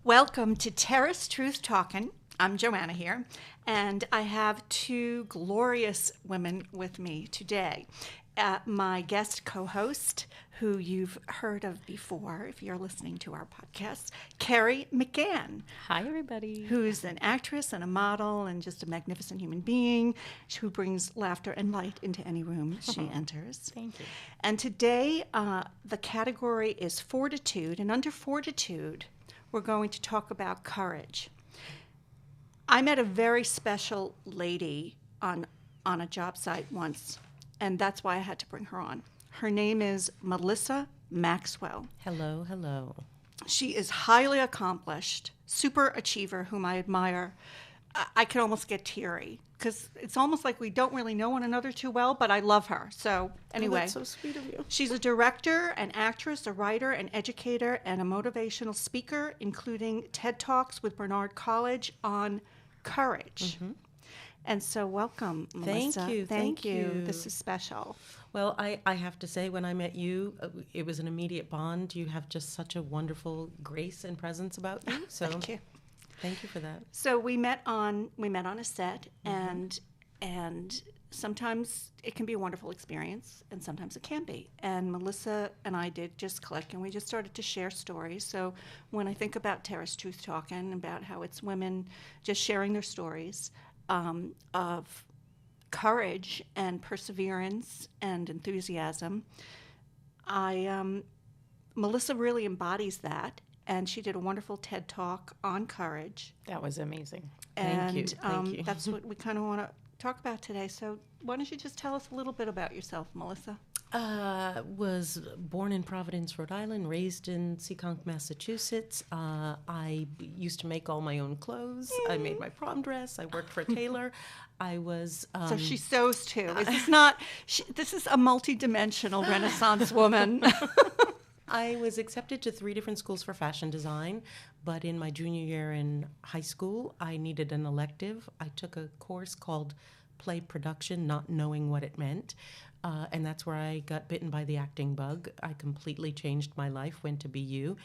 Welcome to TerraceTruthTalkin. I'm Joanna here, and I have two glorious women with me today. My guest co-host, who you've heard of before if you're listening to our podcast, Kerri McGann. Hi, everybody. Who's an actress and a model and just a magnificent human being who brings laughter and light into any room she enters. Thank you. And today, the category is fortitude, and under fortitude, we're going to talk about courage. I met a very special lady on a job site once, and that's why I had to bring her on. Her name is Melissa Maxwell. Hello, hello. She is highly accomplished, super achiever whom I admire. I can almost get teary because it's almost like we don't really know one another too well, but I love her. So anyway, that's so sweet of you. She's a director, an actress, a writer, an educator, and a motivational speaker, including TED Talks with Barnard College on courage. Mm-hmm. And so welcome, Melissa. Thank you. This is special. Well, I have to say, when I met you, it was an immediate bond. You have just such a wonderful grace and presence about you. So Thank you. Thank you for that. So we met on a set, and sometimes it can be a wonderful experience, and sometimes it can be. And Melissa and I did just click, and we just started to share stories. So when I think about TerraceTruthTalkin, about how it's women just sharing their stories of courage and perseverance and enthusiasm, Melissa really embodies that. And she did a wonderful TED Talk on courage. That was amazing. And Thank you. That's what we kind of want to talk about today. So why don't you just tell us a little bit about yourself, Melissa? Was born in Providence, Rhode Island, raised in Seekonk, Massachusetts. I used to make all my own clothes. I made my prom dress. I worked for a tailor. I was... so she sews too. This is a multi-dimensional Renaissance woman. I was accepted to 3 different schools for fashion design, but in my junior year in high school, I needed an elective. I took a course called play production, not knowing what it meant, and that's where I got bitten by the acting bug. I completely changed my life, went to BU,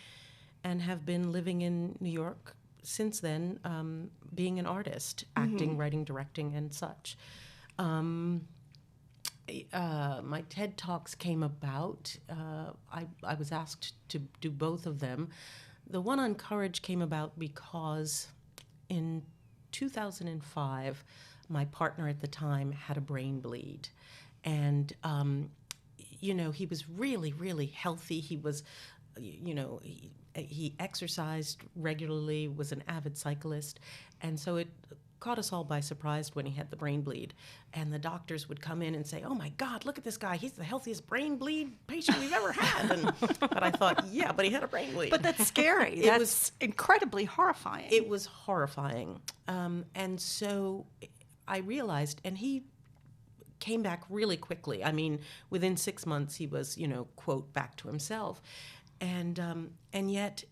and have been living in New York since then, being an artist, acting, writing, directing, and such. My TED Talks came about. I was asked to do both of them. The one on courage came about because in 2005, my partner at the time had a brain bleed. And, he was really, really healthy. He was, he exercised regularly, was an avid cyclist. And so it caught us all by surprise when he had the brain bleed. And the doctors would come in and say, "Oh my God, look at this guy. He's the healthiest brain bleed patient we've ever had." But I thought, yeah, but he had a brain bleed. But that's scary. That's incredibly horrifying. It was horrifying. And so I realized, and he came back really quickly. I mean, within 6 months, he was, quote, back to himself. And yet,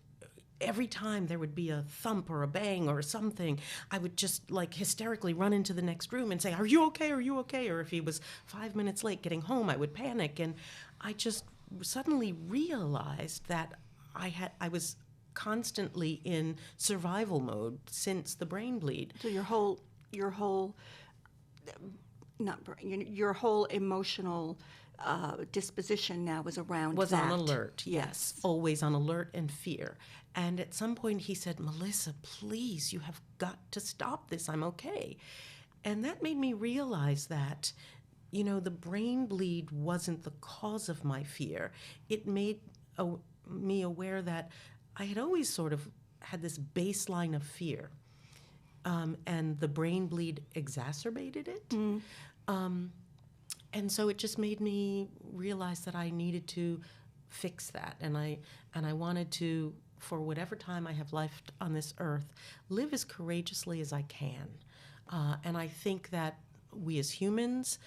every time there would be a thump or a bang or something, I would just hysterically run into the next room and say, "Are you okay? Are you okay?" Or if he was 5 minutes late getting home, I would panic. And I just suddenly realized that I was constantly in survival mode since the brain bleed. So your whole emotional disposition now was around was that. On alert, yes. Always on alert and fear. And at some point he said, "Melissa, please, you have got to stop this. I'm okay." And that made me realize that, the brain bleed wasn't the cause of my fear. It made me aware that I had always sort of had this baseline of fear. And the brain bleed exacerbated it. And so it just made me realize that I needed to fix that. And I wanted to, for whatever time I have left on this earth, live as courageously as I can. And I think that we as humans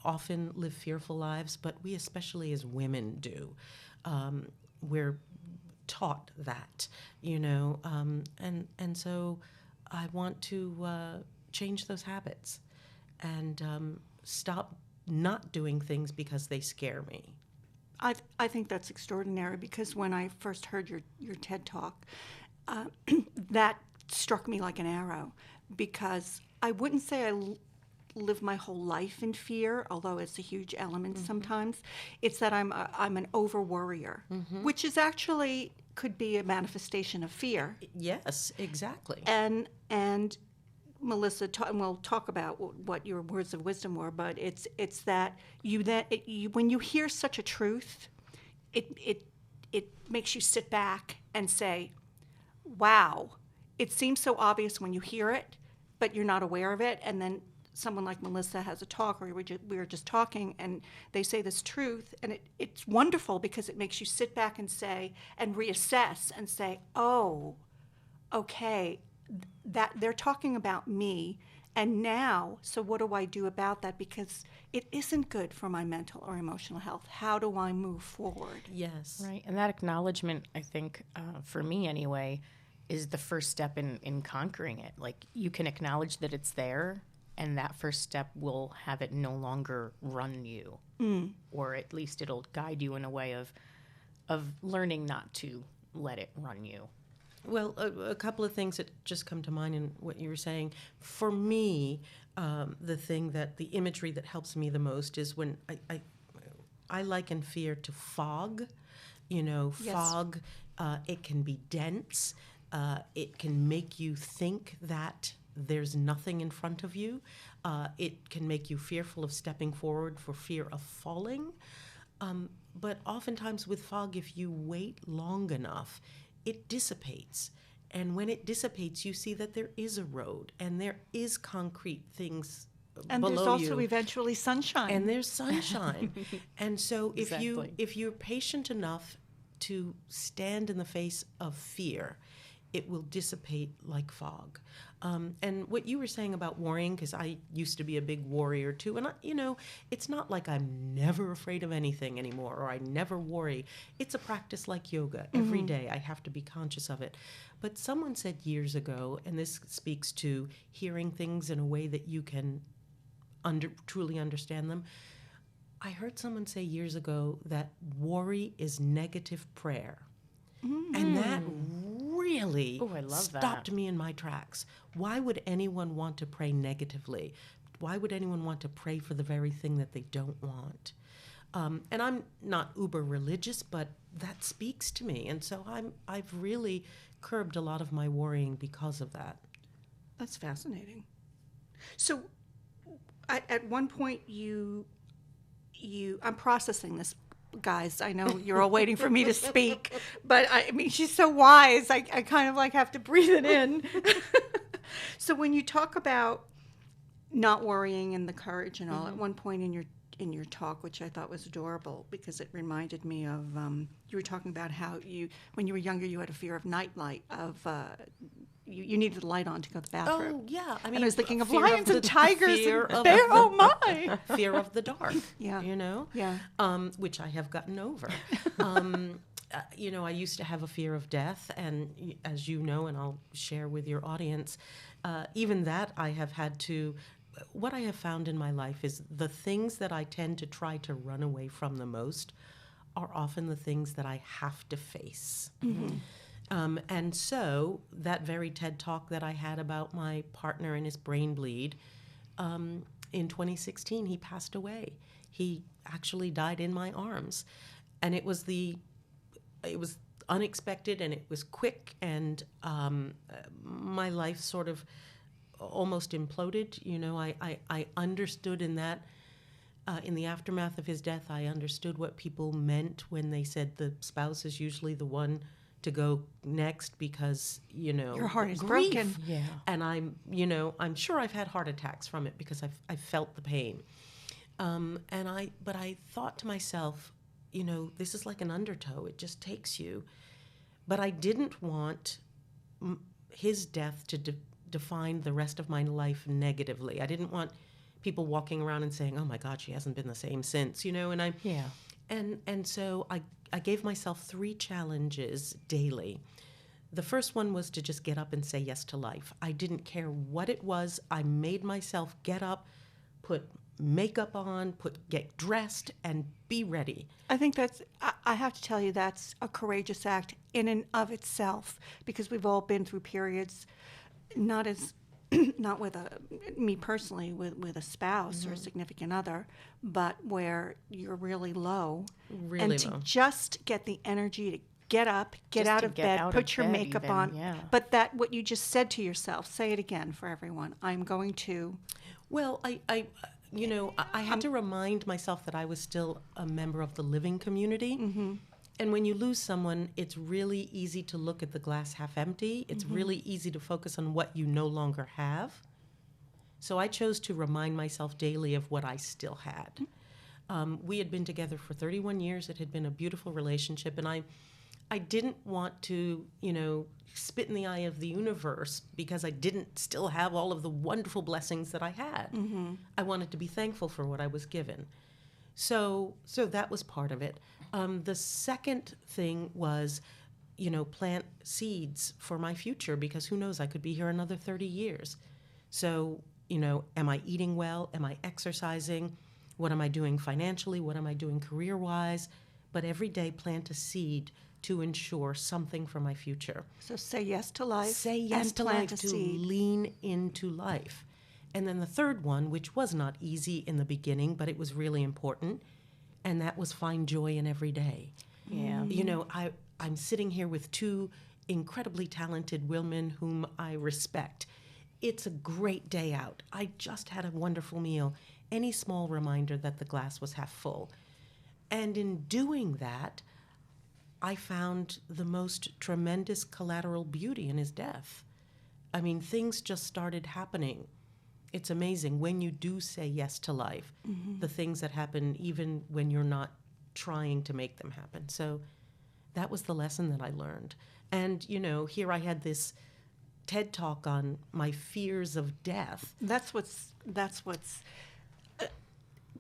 often live fearful lives, but we especially as women do. We're taught that, and so I want to change those habits and stop not doing things because they scare me. I think that's extraordinary, because when I first heard your TED Talk, that struck me like an arrow, because I wouldn't say I live my whole life in fear, although it's a huge element sometimes. It's that I'm an over worrier, which is actually could be a manifestation of fear. Yes, exactly. And Melissa, and we'll talk about what your words of wisdom were, but it's that when you hear such a truth, it makes you sit back and say, wow, it seems so obvious when you hear it, but you're not aware of it. And then someone like Melissa has a talk, or we were just talking, and they say this truth, and it's wonderful because it makes you sit back and say, and reassess and say, oh, okay, that they're talking about me, and now, so what do I do about that? Because it isn't good for my mental or emotional health. How do I move forward? Yes. Right. And that acknowledgement, I think, for me anyway, is the first step in conquering it. Like, you can acknowledge that it's there, and that first step will have it no longer run you, or at least it'll guide you in a way of learning not to let it run you. Well, a couple of things that just come to mind in what you were saying. For me, the imagery that helps me the most is when I liken fear to fog. Yes. Fog, it can be dense. It can make you think that there's nothing in front of you. It can make you fearful of stepping forward for fear of falling. But oftentimes with fog, if you wait long enough, it dissipates. And when it dissipates, you see that there is a road and there is concrete things and below there's also you. Eventually sunshine. And there's sunshine. And so Exactly. if you're patient enough to stand in the face of fear, it will dissipate like fog. And what you were saying about worrying, because I used to be a big worrier too, and it's not like I'm never afraid of anything anymore, or I never worry. It's a practice like yoga. Every day I have to be conscious of it. But someone said years ago, and this speaks to hearing things in a way that you can truly understand them. I heard someone say years ago that worry is negative prayer. And that really I love stopped me in my tracks. Why would anyone want to pray negatively? Why would anyone want to pray for the very thing that they don't want? And I'm not uber religious, but that speaks to me. And so I've really curbed a lot of my worrying because of that. That's fascinating. So at one point I'm processing this. Guys, I know you're all waiting for me to speak, but I mean, she's so wise. I kind of like have to breathe it in. So when you talk about not worrying and the courage and all, at one point in your talk, which I thought was adorable because it reminded me of you were talking about how when you were younger, you had a fear of nightlight, of you needed a light on to go to the bathroom. Oh, yeah. I mean, and I was thinking of fear lions of and tigers fear and of bear. the- Oh my! Fear of the dark. Yeah. Yeah. Yeah. Which I have gotten over. I used to have a fear of death, and as you know, and I'll share with your audience, even that I have had to. What I have found in my life is the things that I tend to try to run away from the most are often the things that I have to face. Mm-hmm. And so that very TED Talk that I had about my partner and his brain bleed, in 2016, he passed away. He actually died in my arms. And it was unexpected, and it was quick, and my life sort of almost imploded. I understood in that, in the aftermath of his death, I understood what people meant when they said the spouse is usually the one to go next because, your heart is grief. broken. Yeah. And I'm sure I've had heart attacks from it because I've felt the pain. But I thought to myself, this is like an undertow. It just takes you. But I didn't want his death to define the rest of my life negatively. I didn't want people walking around and saying, "Oh my God, she hasn't been the same since," And so I gave myself 3 challenges daily. The first one was to just get up and say yes to life. I didn't care what it was. I made myself get up, put makeup on, get dressed, and be ready. I think I have to tell you, that's a courageous act in and of itself, because we've all been through periods, not with me personally, with a spouse or a significant other, but where you're really low. Really and low. to just get the energy to get up, get out of bed, put your makeup on. Yeah. But that, what you just said to yourself, say it again for everyone. I'm going to. Well, I had to remind myself that I was still a member of the living community. Mm-hmm. And when you lose someone, it's really easy to look at the glass half empty. It's really easy to focus on what you no longer have. So I chose to remind myself daily of what I still had. We had been together for 31 years. It had been a beautiful relationship. And I didn't want to, spit in the eye of the universe because I didn't still have all of the wonderful blessings that I had. Mm-hmm. I wanted to be thankful for what I was given. So that was part of it. The second thing was, plant seeds for my future, because who knows, I could be here another 30 years. So, am I eating well? Am I exercising? What am I doing financially? What am I doing career-wise? But every day plant a seed to ensure something for my future. So say yes to life. Say yes and to plant life, a to seed. lean into life. And then the third one, which was not easy in the beginning, but it was really important, and that was find joy in every day. Yeah. I'm sitting here with two incredibly talented women whom I respect. It's a great day out. I just had a wonderful meal. Any small reminder that the glass was half full. And in doing that, I found the most tremendous collateral beauty in his death. I mean, things just started happening. It's amazing when you do say yes to life, the things that happen even when you're not trying to make them happen. So that was the lesson that I learned. And, here I had this TED Talk on my fears of death. That's what's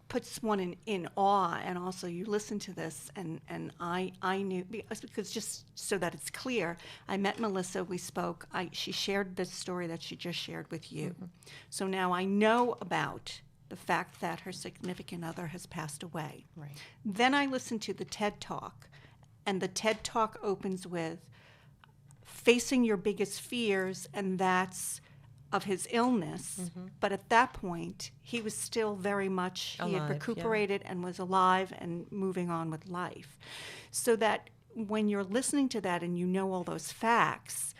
puts one in awe. And also, you listen to this, and I knew, because just so that it's clear, I met Melissa, we spoke, she shared this story that she just shared with you. Mm-hmm. So now I know about the fact that her significant other has passed away. Right. Then I listened to the TED Talk, and the TED Talk opens with facing your biggest fears, and that's of his illness. Mm-hmm. But at that point, he was still very much, he had recuperated and was alive and moving on with life. So that when you're listening to that and you know all those facts,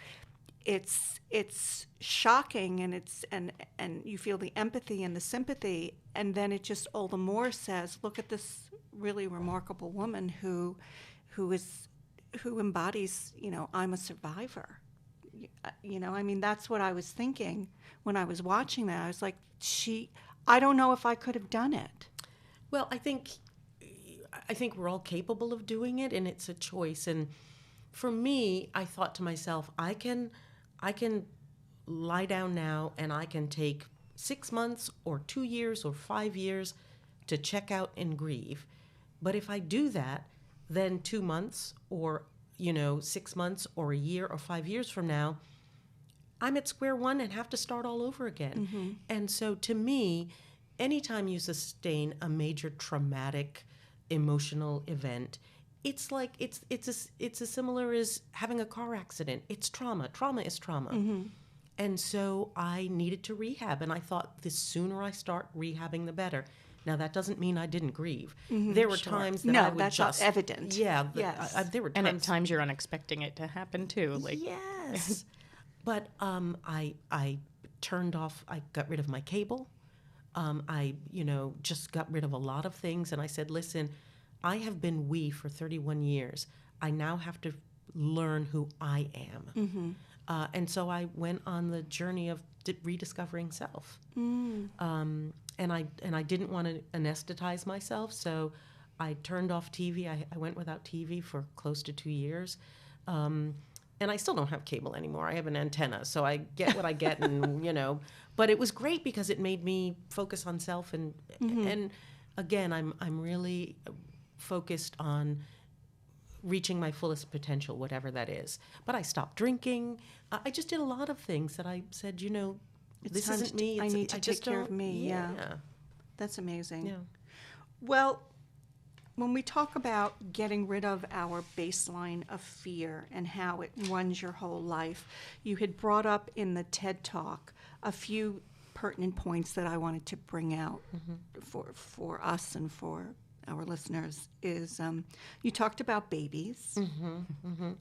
it's shocking, and you feel the empathy and the sympathy, and then it just all the more says, look at this really remarkable woman who embodies, I'm a survivor. That's what I was thinking when I was watching that. I was like, I don't know if I could have done it. Well, I think we're all capable of doing it, and it's a choice. And for me, I thought to myself, I can lie down now, and I can take 6 months or 2 years or 5 years to check out and grieve. But if I do that, then 2 months or 6 months or a year or 5 years from now, I'm at square one and have to start all over again. Mm-hmm. And so to me, anytime you sustain a major traumatic emotional event, it's like it's as similar as having a car accident. It's trauma. Trauma is trauma. Mm-hmm. And so I needed to rehab, and I thought the sooner I start rehabbing, the better. Now, that doesn't mean I didn't grieve. Mm-hmm, there were times that I would that's just... evident. Yeah. Yes. There were times... And at times you're unexpecting it to happen, too. Yes. But I turned off... I got rid of my cable. I just got rid of a lot of things. And I said, listen, I have been we for 31 years. I now have to learn who I am. Mm-hmm. And so I went on the journey of rediscovering self. Mm. And I didn't want to anesthetize myself, so I turned off TV. I went without TV for close to 2 years. And I still don't have cable anymore. I have an antenna, so I get what I get, and But it was great because it made me focus on self, and again, I'm really focused on reaching my fullest potential, whatever that is. But I stopped drinking. I just did a lot of things that I said, this isn't me. I need to take care of me. Yeah. That's amazing. Yeah. Well, when we talk about getting rid of our baseline of fear and how it runs your whole life, you had brought up in the TED Talk a few pertinent points that I wanted to bring out for us and for our listeners. Is you talked about babies,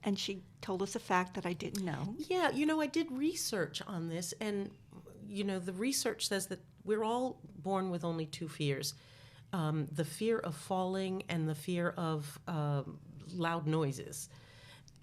and she told us a fact that I didn't know. Yeah, I did research on this, and, the research says that we're all born with only two fears. The fear of falling and the fear of loud noises.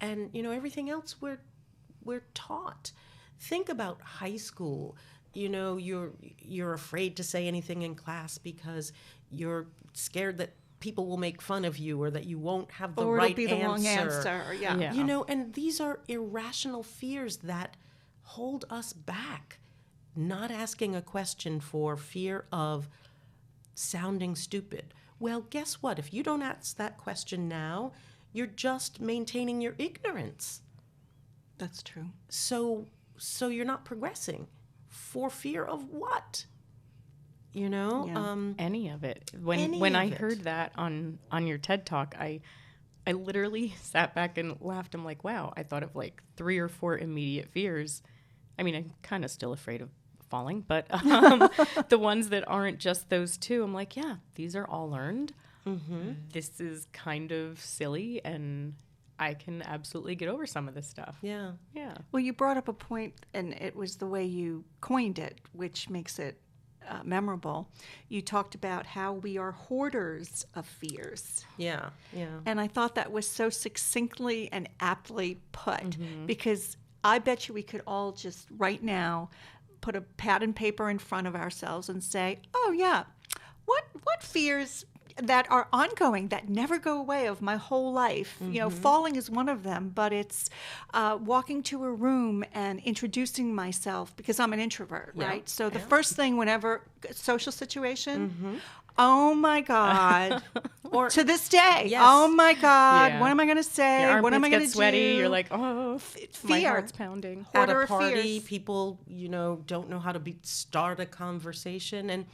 And, everything else we're taught. Think about high school. You're afraid to say anything in class because you're scared that people will make fun of you or that you won't have the right it'll be the wrong answer. Yeah. And these are irrational fears that hold us back. Not asking a question for fear of sounding stupid. Well, guess what? If you don't ask that question now, you're just maintaining your ignorance. That's true. So you're not progressing. For fear of what? Any of it. When I heard that on your TED Talk, I literally sat back and laughed. I'm like, wow, I thought of like 3 or 4 immediate fears. I mean, I'm kind of still afraid of falling, but the ones that aren't just those two, I'm like, yeah, these are all learned. This is kind of silly, and I can absolutely get over some of this stuff. Yeah. Well, you brought up a point, and it was the way you coined it, which makes it memorable. You talked about how we are hoarders of fears. Yeah. And I thought that was so succinctly and aptly put, because I bet you we could all just right now put a pad and paper in front of ourselves and say, oh yeah, what fears that are ongoing, that never go away of my whole life. Falling is one of them, but it's walking to a room and introducing myself, because I'm an introvert, right? So the first thing whenever social situation, oh my God, or to this day, oh my God, what am I going to say? What am I going to do? Sweaty. You're like, oh, fear. My heart's pounding. At a party, people, don't know how to start a conversation. And,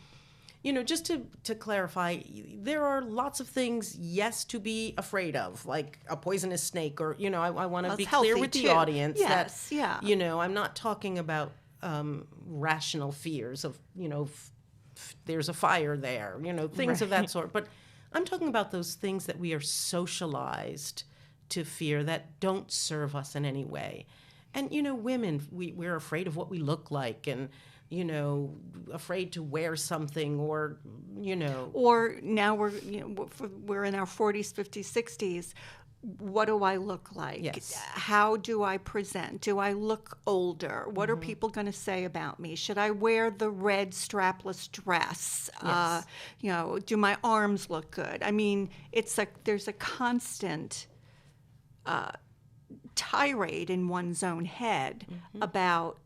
just to clarify, there are lots of things, yes, to be afraid of, like a poisonous snake, or, I want to be clear with the audience that, I'm not talking about rational fears of, there's a fire there, things of that sort. But I'm talking about those things that we are socialized to fear that don't serve us in any way. And, women, we're afraid of what we look like, and, afraid to wear something, or, Or now we're in our 40s, 50s, 60s. What do I look like? Yes. How do I present? Do I look older? What are people going to say about me? Should I wear the red strapless dress? Yes. Do my arms look good? I mean, there's a constant tirade in one's own head about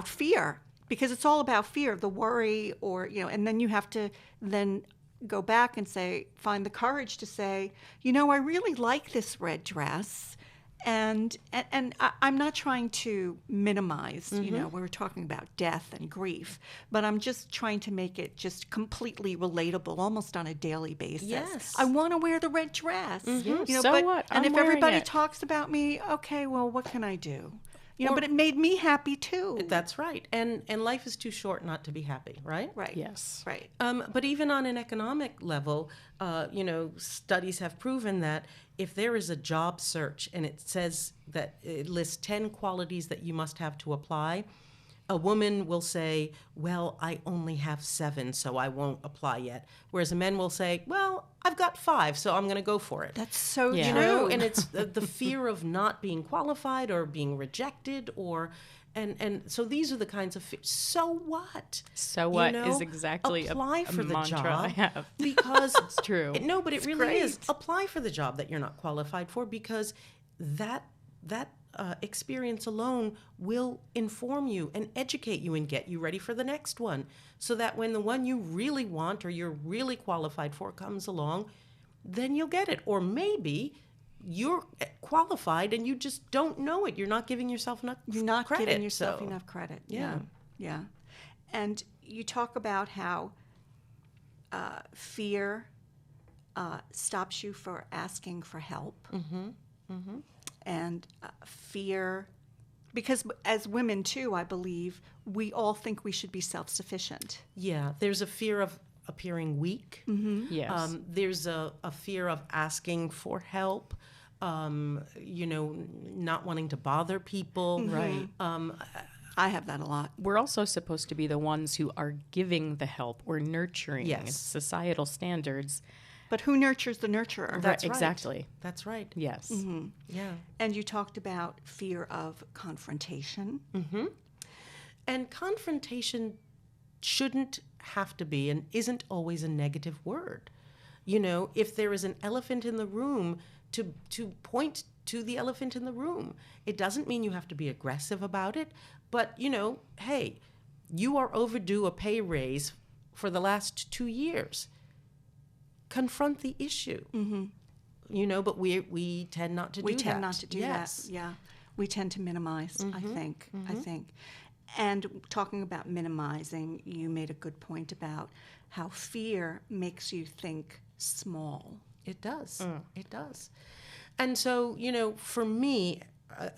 fear, because it's all about fear, the worry, or and then you have to then go back and find the courage to say, I really like this red dress, and I'm not trying to minimize, we were talking about death and grief, but I'm just trying to make it just completely relatable, almost on a daily basis. Yes. I want to wear the red dress. So what? And I'm if wearing everybody it. talks about me, okay, well, what can I do? But it made me happy too. That's right. And life is too short not to be happy, right? Right. Yes. Right. But even on an economic level, studies have proven that if there is a job search and it says that it lists 10 qualities that you must have to apply, a woman will say, well, I only have 7, so I won't apply yet. Whereas a man will say, well, I've got 5, so I'm going to go for it. That's so Yeah. true. And it's the fear of not being qualified or being rejected, or and so these are the kinds of fears. So what? So what is exactly apply a for the mantra job I have. because It's true. No, but it really great. is. Apply for the job that you're not qualified for, because that experience alone will inform you and educate you and get you ready for the next one, so that when the one you really want or you're really qualified for comes along, then you'll get it. Or maybe you're qualified and you just don't know it. You're not giving yourself enough credit. You're not giving yourself so. enough credit. Yeah. Yeah. And you talk about how fear stops you for asking for help. And fear, because as women too, I believe, we all think we should be self-sufficient. Yeah, there's a fear of appearing weak. Yes. There's a fear of asking for help, not wanting to bother people. Right. I have that a lot. We're also supposed to be the ones who are giving the help or nurturing. Yes. It's societal standards. But who nurtures the nurturer? That's right. Exactly. That's right. Yes. Yeah. And you talked about fear of confrontation. And confrontation shouldn't have to be and isn't always a negative word. If there is an elephant in the room, to point to the elephant in the room. It doesn't mean you have to be aggressive about it, but, hey, you are overdue a pay raise for the last 2 years. Confront the issue. But we tend not to do that. We tend not to do yes. that. Yeah. We tend to minimize, I think. And talking about minimizing, you made a good point about how fear makes you think small. It does. It does. And so, for me,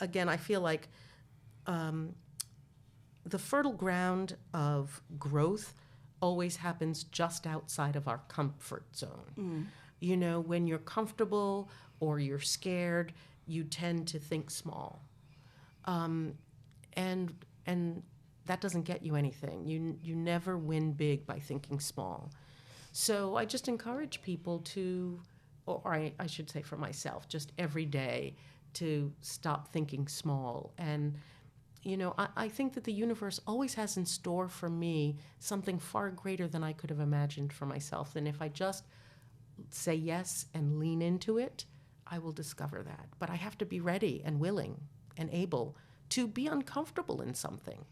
again, I feel like the fertile ground of growth always happens just outside of our comfort zone. When you're comfortable or you're scared, you tend to think small. And that doesn't get you anything. You never win big by thinking small. So I just encourage people to, or I should say for myself, just every day to stop thinking small. And, I think that the universe always has in store for me something far greater than I could have imagined for myself. And if I just say yes and lean into it, I will discover that. But I have to be ready and willing and able to be uncomfortable in something.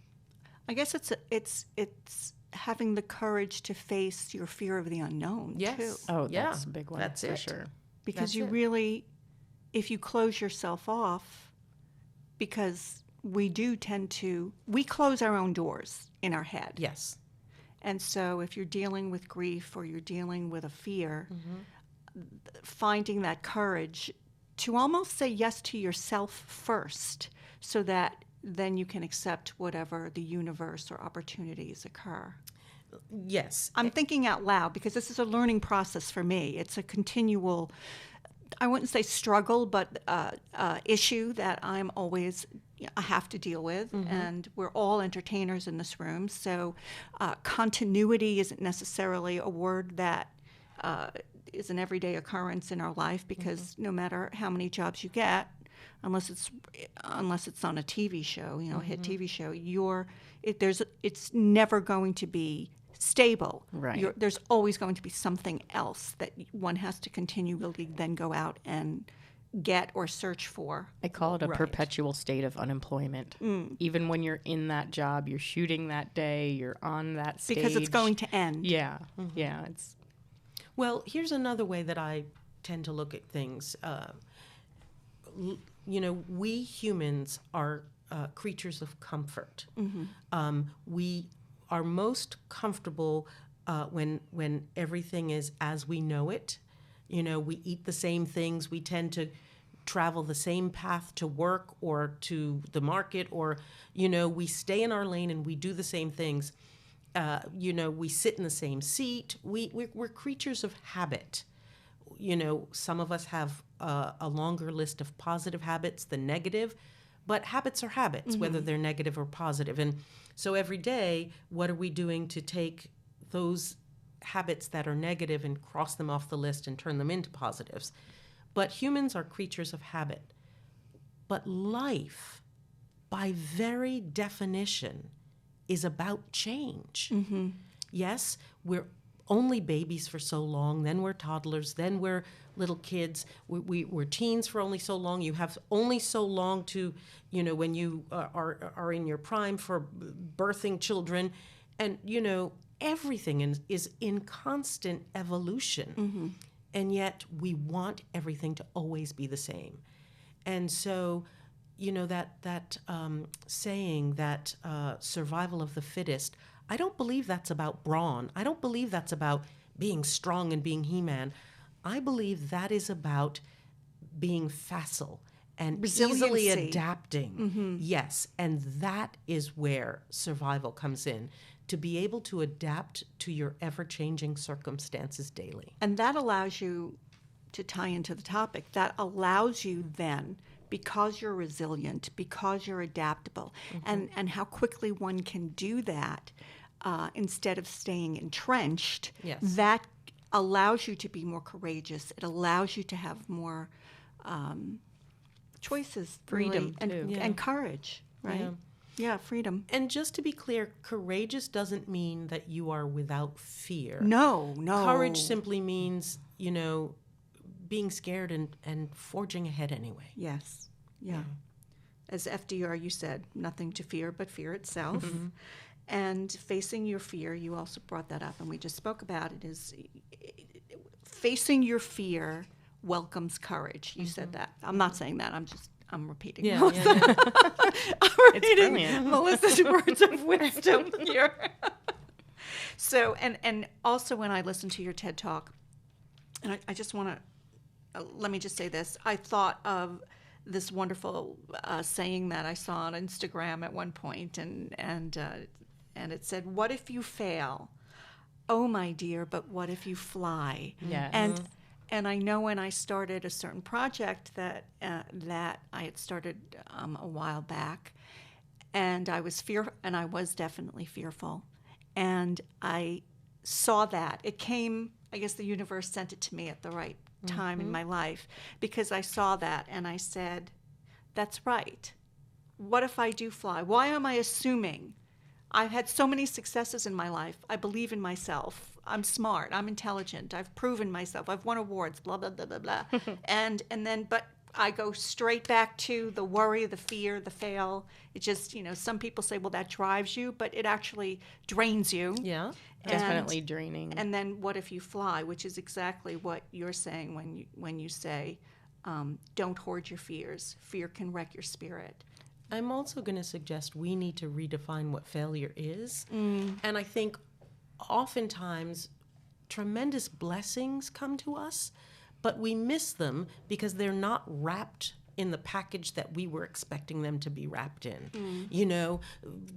I guess it's having the courage to face your fear of the unknown, Yes. too. Oh, Yeah, that's a big one. that's for it. sure. Because That's you it. really, if you close yourself off, because we do tend to, we close our own doors in our head. Yes. And so if you're dealing with grief or you're dealing with a fear, finding that courage to almost say yes to yourself first so that then you can accept whatever the universe or opportunities occur. Yes. I'm thinking out loud because this is a learning process for me. It's a continual, I wouldn't say struggle, but issue that I'm always, I have to deal with. And we're all entertainers in this room. So continuity isn't necessarily a word that is an everyday occurrence in our life because no matter how many jobs you get, unless it's on a TV show, a hit TV show, it's never going to be stable. Right. There's always going to be something else that one has to continually then go out and get or search for. I call it a Right. perpetual state of unemployment. Even when you're in that job, you're shooting that day, you're on that stage. Because it's going to end. Yeah. Yeah. It's Well, here's another way that I tend to look at things. We humans are creatures of comfort. We are most comfortable when everything is as we know it. We eat the same things. We tend to travel the same path to work or to the market, or, we stay in our lane and we do the same things. We sit in the same seat. We're creatures of habit. Some of us have a longer list of positive habits than negative, but habits are habits, whether they're negative or positive. And so every day, what are we doing to take those habits that are negative and cross them off the list and turn them into positives? But humans are creatures of habit. But life, by very definition, is about change. Yes, we're only babies for so long, then we're toddlers, then we're little kids, we're teens for only so long. You have only so long to, when you are in your prime for birthing children. And, everything is in constant evolution. And yet we want everything to always be the same. And so, that saying that survival of the fittest, I don't believe that's about brawn. I don't believe that's about being strong and being He-Man. I believe that is about being facile and easily Resiliency. adapting. Yes, and that is where survival comes in, to be able to adapt to your ever-changing circumstances daily. And that allows you to tie into the topic. That allows you then, because you're resilient, because you're adaptable, and how quickly one can do that instead of staying entrenched. Yes. That allows you to be more courageous. It allows you to have more choices, Freedom, really, too. Yeah. and courage, right? Yeah. Yeah, freedom. And just to be clear, courageous doesn't mean that you are without fear. No. Courage simply means, being scared and forging ahead anyway. Yes. Yeah. As FDR, you said, nothing to fear but fear itself. And facing your fear, you also brought that up, and we just spoke about it, is facing your fear welcomes courage. You said that. I'm not saying that. I'm repeating. Yeah, I'm repeating brilliant. Melissa's words of wisdom here. So, and also when I listened to your TED Talk, and I just want to, let me just say this. I thought of this wonderful saying that I saw on Instagram at one point, and it said, "What if you fail? Oh, my dear, but what if you fly?" Yes. And I know when I started a certain project that I had started a while back, and I was definitely fearful, and I saw that it came. I guess the universe sent it to me at the right time in my life, because I saw that and I said, "That's right. What if I do fly? Why am I assuming? I've had so many successes in my life. I believe in myself. I'm smart. I'm intelligent. I've proven myself. I've won awards, blah, blah, blah, blah, blah." But I go straight back to the worry, the fear, the fail. It just, some people say, well, that drives you, but it actually drains you. Yeah. Definitely draining. And then what if you fly, which is exactly what you're saying when you say, don't hoard your fears. Fear can wreck your spirit. I'm also going to suggest we need to redefine what failure is. And I think oftentimes tremendous blessings come to us, but we miss them because they're not wrapped in the package that we were expecting them to be wrapped in.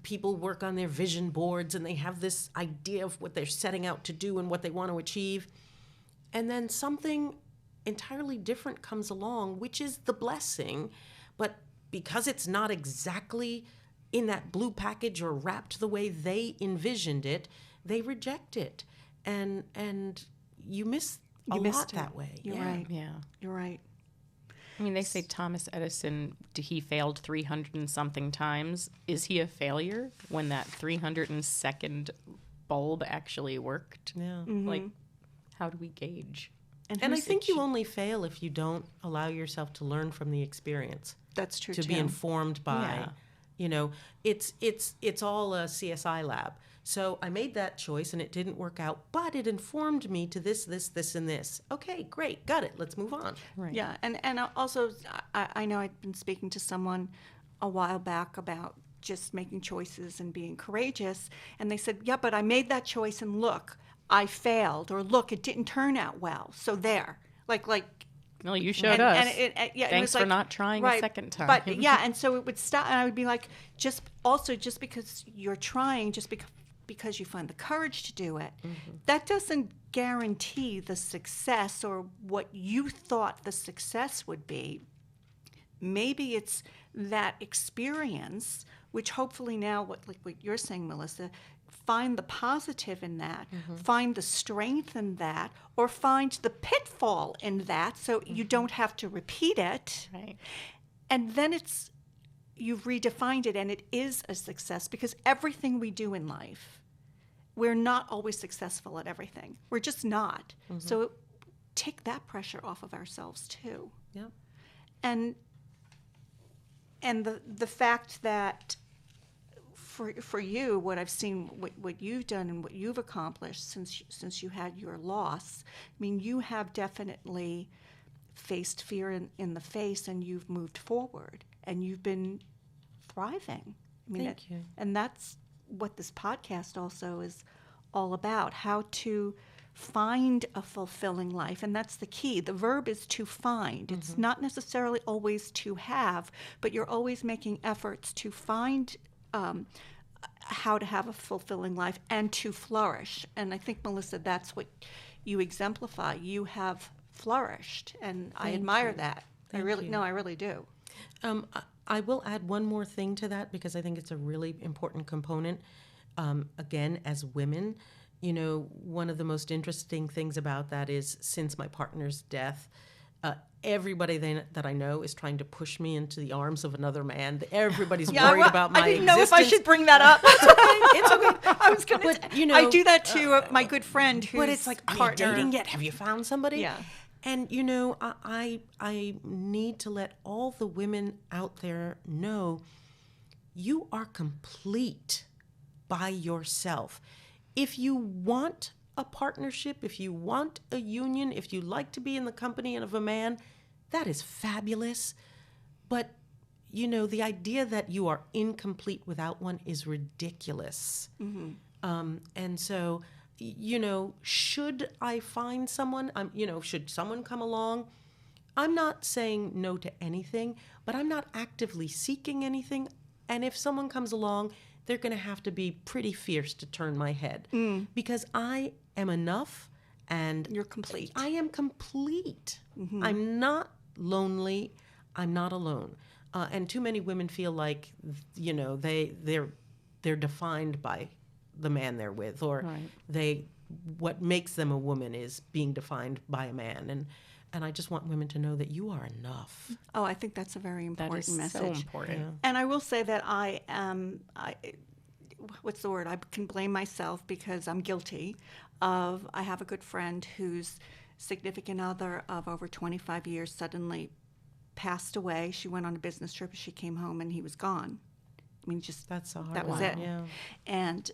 People work on their vision boards and they have this idea of what they're setting out to do and what they want to achieve. And then something entirely different comes along, which is the blessing, but because it's not exactly in that blue package or wrapped the way they envisioned it, they reject it. And you miss a lot that way. You're right. Yeah. You're right. I mean, they say Thomas Edison, he failed 300 and something times. Is he a failure when that 302nd bulb actually worked? Yeah. Like, how do we gauge? And I think you only fail if you don't allow yourself to learn from the experience. That's true, to too. be informed by, it's all a CSI lab. So I made that choice and it didn't work out, but it informed me to this, and this. Okay, great, got it. Let's move on. Right. Yeah, and also I know I'd been speaking to someone a while back about just making choices and being courageous, and they said, yeah, but I made that choice and look, I failed, or look, it didn't turn out well. So there, like. Well, you showed us. And it Thanks was for not trying a second time. But yeah, and so it would stop, and I would be like, just because you're trying, just because you find the courage to do it, that doesn't guarantee the success or what you thought the success would be. Maybe it's that experience, which hopefully now, what you're saying, Melissa, find the positive in that, find the strength in that, or find the pitfall in that so you don't have to repeat it. Right. And then you've redefined it and it is a success, because everything we do in life, we're not always successful at everything. We're just not. So take that pressure off of ourselves too. Yeah. And the fact that for you, what I've seen, what you've done and what you've accomplished since you had your loss, I mean, you have definitely faced fear in the face, and you've moved forward, and you've been thriving. I mean, Thank you. And that's what this podcast also is all about: how to find a fulfilling life. And that's the key. The verb is to find. It's not necessarily always to have, but you're always making efforts to find how to have a fulfilling life and to flourish. And I think, Melissa, that's what you exemplify. You have flourished, and I admire that. I really do. I will add one more thing to that because I think it's a really important component. Again, as women, one of the most interesting things about that is since my partner's death, everybody that I know is trying to push me into the arms of another man. Everybody's worried about my I didn't existence. know if I should bring that up. It's okay. I was going to. I do that to my good friend who's But it's like, are you dating yet? Have you found somebody? Yeah. And I need to let all the women out there know you are complete by yourself. If you want a partnership, if you want a union, if you like to be in the company of a man, that is fabulous. But, the idea that you are incomplete without one is ridiculous. And so, should I find someone, should someone come along? I'm not saying no to anything, but I'm not actively seeking anything. And if someone comes along, they're going to have to be pretty fierce to turn my head because I am enough and You're complete. I am complete. I'm not lonely. I'm not alone. And too many women feel like, they're defined by the man they're with, or what makes them a woman is being defined by a man. And I just want women to know that you are enough. Oh, I think that's a very important message. So important. Yeah. And I will say that I can blame myself because I'm guilty of, I have a good friend whose significant other of over 25 years suddenly passed away. She went on a business trip and she came home and he was gone. I mean, That's a hard that was one. it. Yeah. And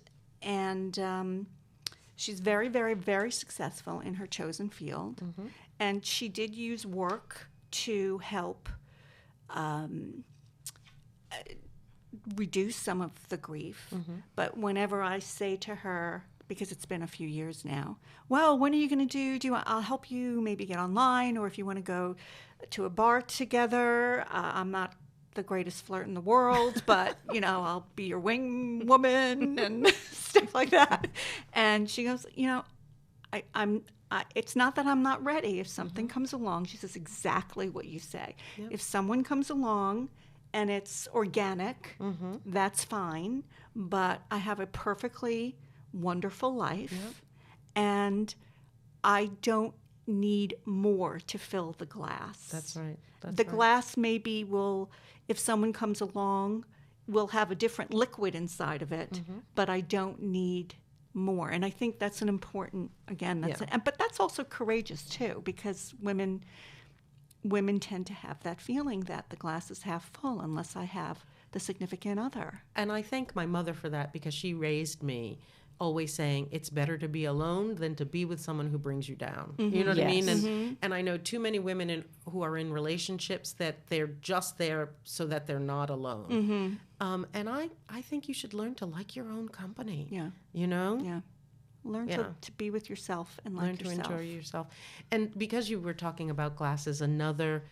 she's very, very, very successful in her chosen field. And she did use work to help reduce some of the grief. But whenever I say to her, because it's been a few years now, well, when are you going to do? I'll help you maybe get online, or if you want to go to a bar together. I'm not the greatest flirt in the world, but I'll be your wing woman and stuff like that. And she goes, it's not that I'm not ready. If something comes along, she says exactly what you say. Yep. If someone comes along and it's organic, that's fine. But I have a perfectly wonderful life, and I don't need more to fill the glass. That's right. The glass maybe will, if someone comes along, will have a different liquid inside of it, but I don't need more. And I think that's an important, but that's also courageous too, because women tend to have that feeling that the glass is half full unless I have the significant other. And I thank my mother for that because she raised me always saying it's better to be alone than to be with someone who brings you down. You know what I mean? And I know too many women who are in relationships that they're just there so that they're not alone. And I think you should learn to like your own company. Yeah. Yeah. Learn to be with yourself and like yourself. Learn to enjoy yourself. And because you were talking about glasses, another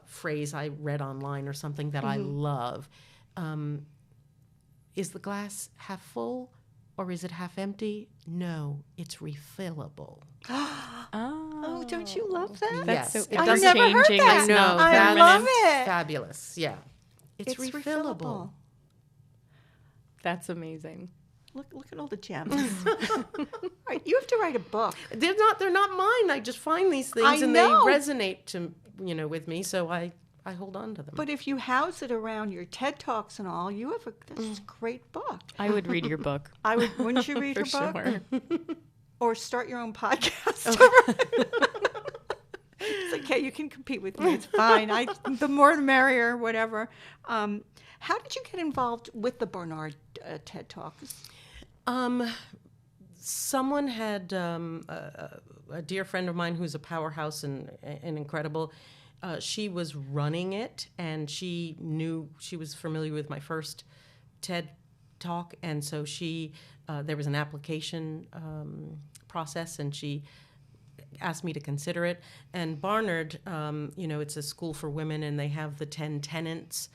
phrase I read online or something that I love, is the glass half full or is it half empty? No, it's refillable. Oh, don't you love that? That's Yes, so, it it does does never heard changing. that. No, I that's love it. Fabulous. Yeah. It's refillable. That's amazing. Look at all the gems. Right, you have to write a book. They're not mine. I just find these things I and know. they resonate with me, so I hold on to them. But if you house it around your TED Talks and all, you have a great book. I would read your book. Wouldn't you read her For book? sure. Or start your own podcast. It's okay, you can compete with me. It's fine. The more the merrier, whatever. How did you get involved with the Barnard TED Talks? Someone had a dear friend of mine who's a powerhouse and incredible. She was running it, and she was familiar with my first TED Talk, and so there was an application process, and she asked me to consider it. And Barnard, it's a school for women, and they have the 10 tenets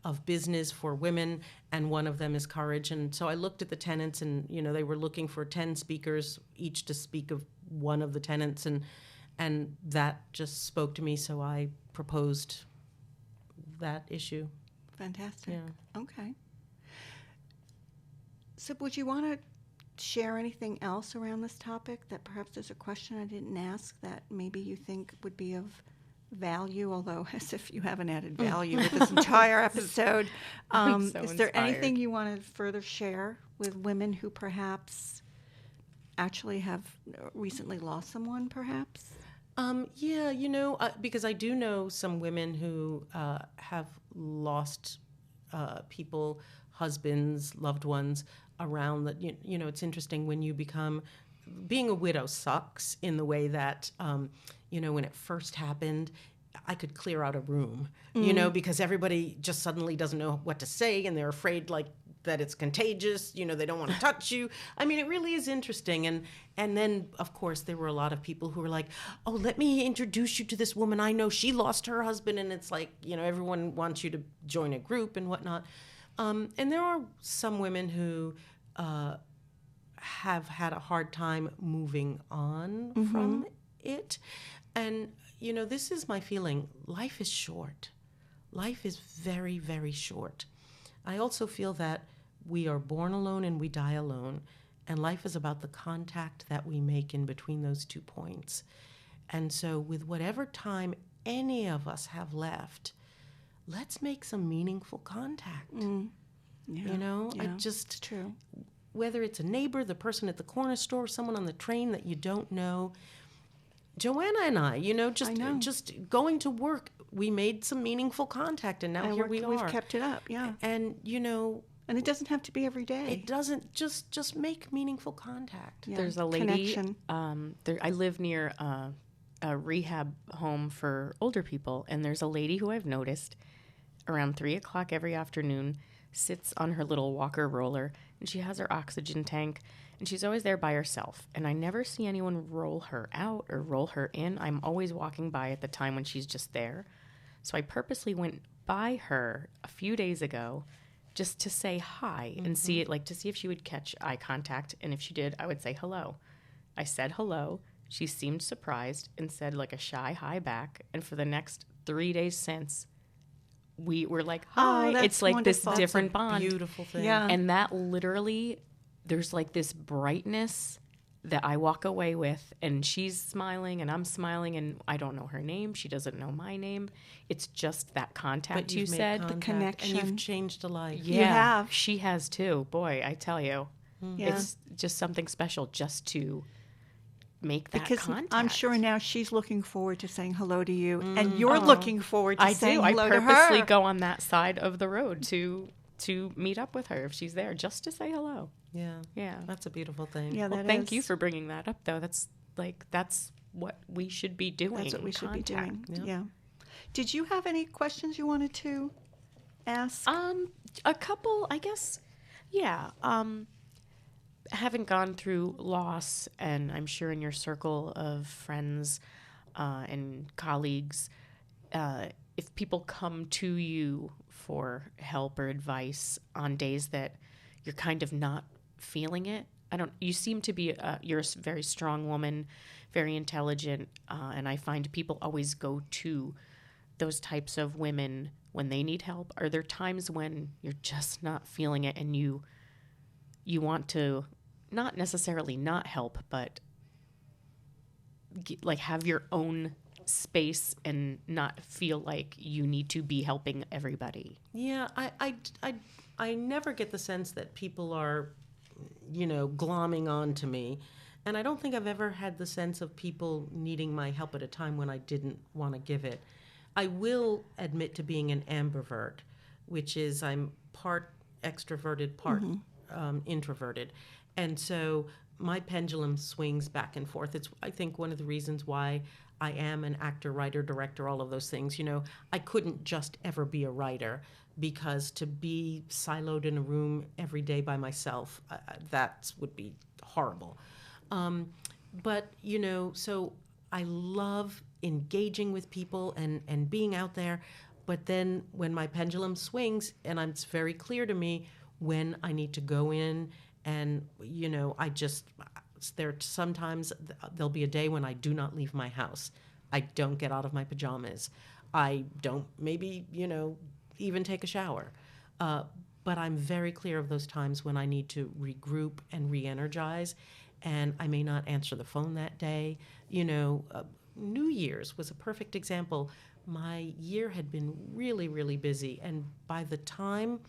of business for women, and one of them is courage. And so I looked at the tenets, and they were looking for 10 speakers, each to speak of one of the tenets, and that just spoke to me. So I proposed that issue. Fantastic. Yeah. Okay. So would you want to share anything else around this topic, that perhaps there's a question I didn't ask that maybe you think would be of value, although as if you haven't added value with this entire episode. I'm so is there inspired. anything you want to further share with women who perhaps actually have recently lost someone, perhaps? Because I do know some women who have lost people, husbands, loved ones around that. It's interesting when you being a widow sucks in the way that, when it first happened, I could clear out a room, because everybody just suddenly doesn't know what to say, and they're afraid that it's contagious. They don't want to touch you. I mean, it really is interesting. And then, of course, there were a lot of people who were like, oh, let me introduce you to this woman. I know she lost her husband. And it's like, everyone wants you to join a group and whatnot. And there are some women who have had a hard time moving on from it. And, this is my feeling. Life is short. Life is very, very short. I also feel that we are born alone and we die alone. And life is about the contact that we make in between those 2 points. And so with whatever time any of us have left, let's make some meaningful contact. Yeah. I just, It's true. whether it's a neighbor, the person at the corner store, someone on the train that you don't know. Joanna and I, just going to work, we made some meaningful contact, and now here we are. We've kept it up, yeah. And, And it doesn't have to be every day. it doesn't just make meaningful contact. Yeah. There's a lady. Connection. I live near a rehab home for older people, and there's a lady who I've noticed around 3:00 every afternoon sits on her little walker roller, and she has her oxygen tank, and she's always there by herself. And I never see anyone roll her out or roll her in. I'm always walking by at the time when she's just there. So I purposely went by her a few days ago just to say hi and see it, to see if she would catch eye contact. And if she did, I would say hello. I said hello. She seemed surprised and said a shy hi back. And for the next 3 days since, we were like, hi. that's It's like this wonderful. different bond. Beautiful thing. Yeah. And that literally, there's this brightness that I walk away with, and she's smiling and I'm smiling, and I don't know her name. She doesn't know my name. It's just that contact But you you've made said. contact, connection. and you've changed a life. Yeah, You have. She has too. Boy, I tell you. Yeah. It's just something special just to make that Because contact. I'm sure now she's looking forward to saying hello to you, and you're looking forward to I saying do. I hello to purposely her. go on that side of the road to meet up with her if she's there, just to say hello. Yeah. Yeah. That's a beautiful thing. Yeah, Well, that thank you is. for bringing that up, though. That's what we should be doing. That's what we should be doing. Yeah. Yeah. Did you have any questions you wanted to ask? A couple, I guess. Yeah. Having gone through loss, and I'm sure in your circle of friends and colleagues, if people come to you for help or advice on days that you're kind of not feeling it, you seem to be, you're a very strong woman, very intelligent, and I find people always go to those types of women when they need help. Are there times when you're just not feeling it and you want to not necessarily not help, but have your own space and not feel like you need to be helping everybody? Yeah, I never get the sense that people are, glomming on to me. And I don't think I've ever had the sense of people needing my help at a time when I didn't want to give it. I will admit to being an ambivert, which is I'm part extroverted, part introverted. And so my pendulum swings back and forth. It's, I think, one of the reasons why I am an actor, writer, director, all of those things. I couldn't just ever be a writer, because to be siloed in a room every day by myself, that would be horrible. But, so I love engaging with people and being out there. But then when my pendulum swings, and it's very clear to me when I need to go in and, sometimes there'll be a day when I do not leave my house. I don't get out of my pajamas. I don't maybe, even take a shower. But I'm very clear of those times when I need to regroup and re-energize, and I may not answer the phone that day. New Year's was a perfect example. My year had been really, really busy, and by the time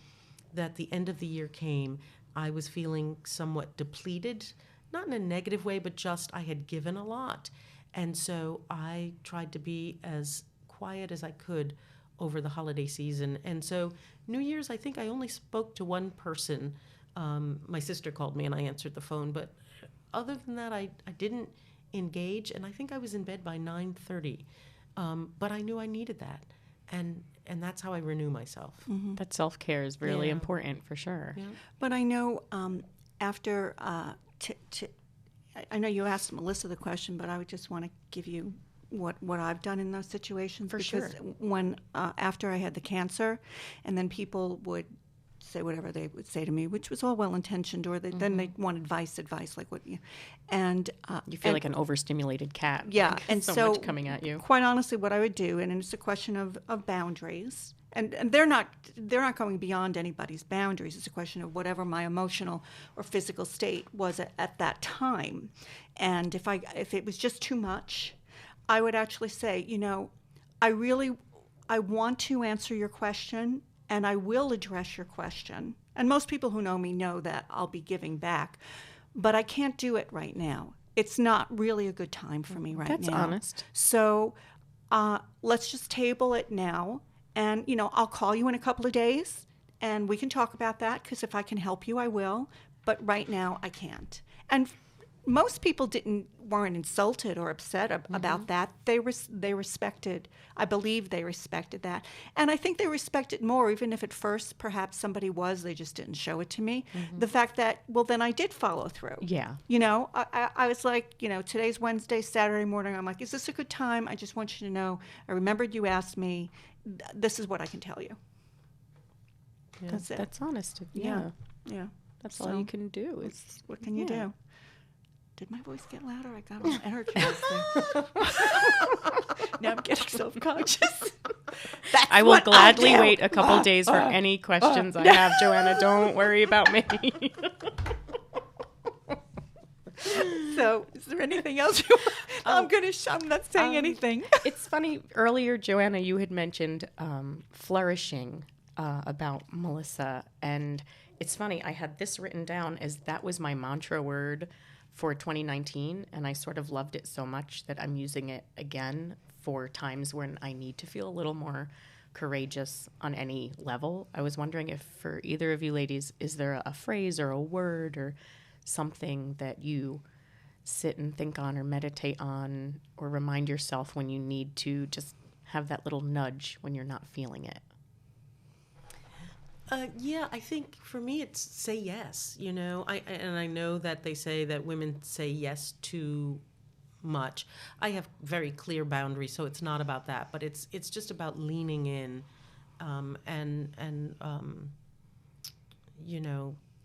that the end of the year came, I was feeling somewhat depleted, not in a negative way, but just I had given a lot. And so I tried to be as quiet as I could over the holiday season. And so New Year's, I think I only spoke to one person. My sister called me and I answered the phone. But other than that, I didn't engage. And I think I was in bed by 9:30. But I knew I needed that. And that's how I renew myself. Mm-hmm. That self-care is really important for sure. Yeah. But I know after, I know you asked Melissa the question, but I would just want to give you what I've done in those situations. For because sure. when after I had the cancer, and then people would say whatever they would say to me, which was all well-intentioned, or then they want advice like what you, and you feel like an overstimulated cat. Yeah, and so much coming at you. Quite honestly, what I would do, and it's a question of boundaries, and they're not going beyond anybody's boundaries. It's a question of whatever my emotional or physical state was at that time, and if it was just too much, I would actually say, I want to answer your question, and I will address your question. And most people who know me know that I'll be giving back, but I can't do it right now. It's not really a good time for me right now. That's honest. So let's just table it now, and I'll call you in a couple of days, and we can talk about that, because if I can help you, I will. But right now, I can't. And most people weren't insulted or upset about that. They respected. I believe they respected that, and I think they respect it more, even if at first perhaps somebody they just didn't show it to me. The fact that then I did follow through. Yeah. I was like, today's Wednesday, Saturday morning. I'm like, is this a good time? I just want you to know. I remembered you asked me. This is what I can tell you. Yeah. That's it. That's honest. Yeah. That's all you can do. Is what can you do? Did my voice get louder? I got all energized there. Now I'm getting self-conscious. I will gladly wait a couple days for any questions I have, Joanna. Don't worry about me. So, is there anything else you want? I'm not saying anything. It's funny. Earlier, Joanna, you had mentioned flourishing about Melissa. And it's funny. I had this written down as that was my mantra word for 2019, and I sort of loved it so much that I'm using it again for times when I need to feel a little more courageous on any level. I was wondering if for either of you ladies, is there a phrase or a word or something that you sit and think on or meditate on or remind yourself when you need to just have that little nudge when you're not feeling it? I think for me it's say yes. I know that they say that women say yes too much. I have very clear boundaries, so it's not about that, but it's just about leaning in, and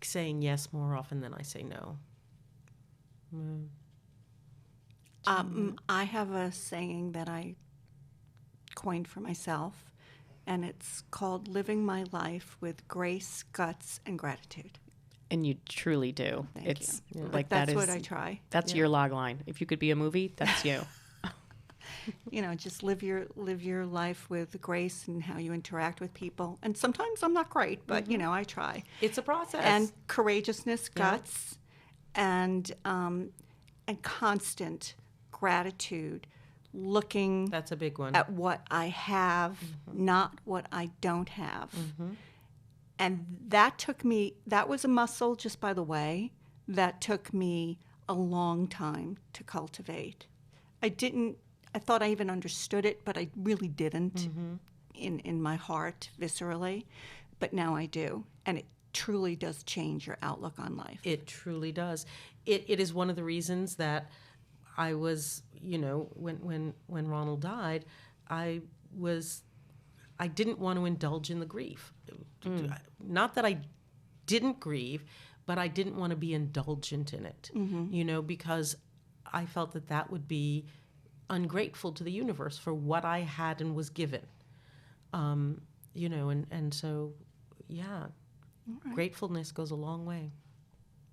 saying yes more often than I say no. I have a saying that I coined for myself, and it's called living my life with grace, guts, and gratitude. And you truly do. Thank you. Like that's that is what I try. That's your log line. If you could be a movie, that's you. Just live your life with grace and how you interact with people. And sometimes I'm not great, but I try. It's a process. And courageousness, guts, and constant gratitude. Looking that's a big one at what I have, not what I don't have. And that was a muscle, just by the way, that took me a long time to cultivate. I thought I even understood it, but I really didn't in my heart, viscerally. But now I do. And it truly does change your outlook on life. It truly does. It is one of the reasons that I was, when Ronald died, I didn't want to indulge in the grief. Not that I didn't grieve, but I didn't want to be indulgent in it, because I felt that would be ungrateful to the universe for what I had and was given. And so, yeah, gratefulness goes a long way.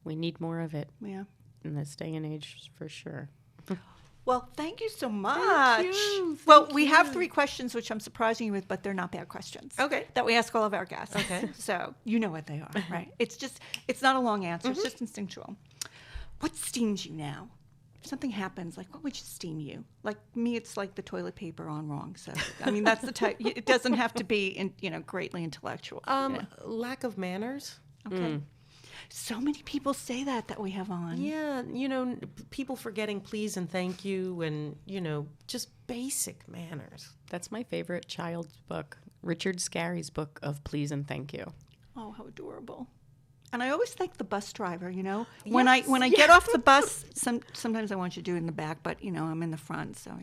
We need more of it. Yeah. In this day and age, for sure. Well, thank you so much. Thank We have 3 questions, which I'm surprising you with, but they're not bad questions. Okay. That we ask all of our guests. Okay. So you know what they are, right? It's not a long answer. It's just instinctual. What steams you now? If something happens, like, what would steam you? Like me, it's like the toilet paper on wrong. So, I mean, that's the type. It doesn't have to be, greatly intellectual. Lack of manners. Okay. So many people say that we have on. Yeah, people forgetting please and thank you and, just basic manners. That's my favorite child's book, Richard Scarry's book of Please and Thank You. Oh, how adorable. And I always thank the bus driver, When I get off the bus, sometimes I want you to do it in the back, but, I'm in the front. So,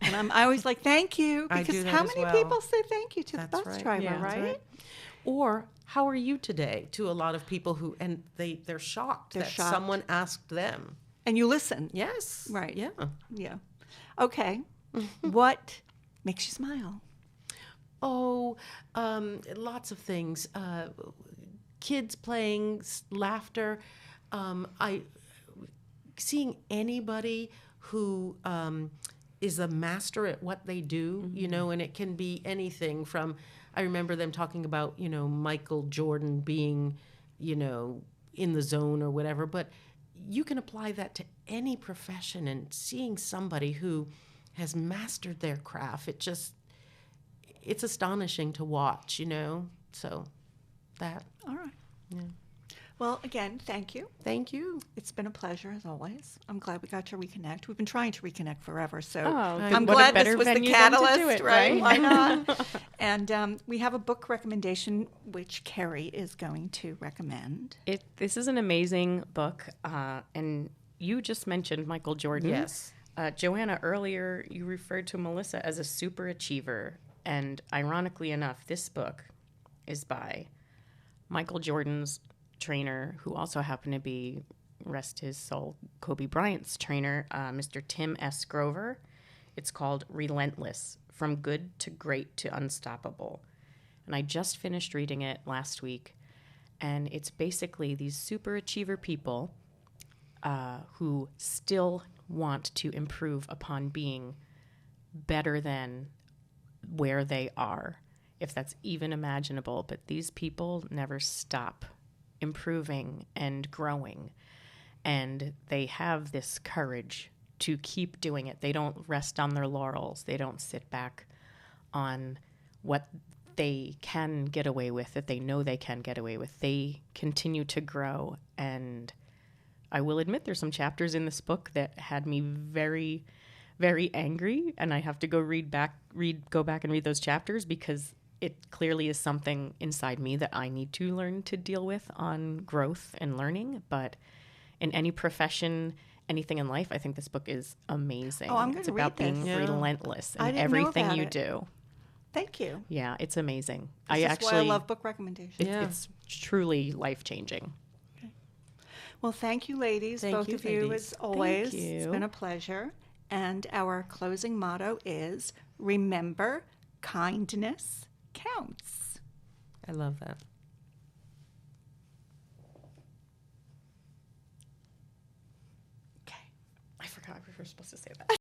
I always like, thank you. I Because do that how as many well. people say thank you to the bus right. driver, Yeah, that's right? Or how are you today to a lot of people and they're shocked They're that shocked. someone asked them. And you listen. Yes. Right. Yeah. Yeah. Okay. What makes you smile? Oh, lots of things. Kids playing, laughter. Seeing anybody who is a master at what they do, and it can be anything from, I remember them talking about, Michael Jordan being, in the zone or whatever, but you can apply that to any profession, and seeing somebody who has mastered their craft, it's astonishing to watch, so that. All right. Yeah. Well, again, thank you. Thank you. It's been a pleasure, as always. I'm glad we got to reconnect. We've been trying to reconnect forever, so I'm what a glad better this was the venue than to do catalyst, it, right? right? Why not? And we have a book recommendation, which Kerri is going to recommend. This is an amazing book, and you just mentioned Michael Jordan. Yes. Joanna, earlier you referred to Melissa as a super achiever, and ironically enough, this book is by Michael Jordan's trainer, who also happened to be, rest his soul, Kobe Bryant's trainer, Mr. Tim S. Grover. It's called Relentless, From Good to Great to Unstoppable. And I just finished reading it last week, and it's basically these super achiever people who still want to improve upon being better than where they are, if that's even imaginable. But these people never stop improving and growing, and they have this courage to keep doing it. They don't rest on their laurels. They don't sit back on what they can get away with, that they know they can get away with. They continue to grow, and I will admit there's some chapters in this book that had me very, very angry, and I have to go back and read those chapters, because it clearly is something inside me that I need to learn to deal with on growth and learning. But in any profession, anything in life, I think this book is amazing. Oh, I'm going It's to read about being this. relentless I in didn't know everything about you it. do. Thank you. Yeah, it's amazing. This is why I love book recommendations. It's truly life-changing. Well, thank you, ladies, Thank both you, of you, ladies. as always. Thank you. It's been a pleasure. And our closing motto is, remember, kindness counts. I love that. Okay. I forgot we were supposed to say that.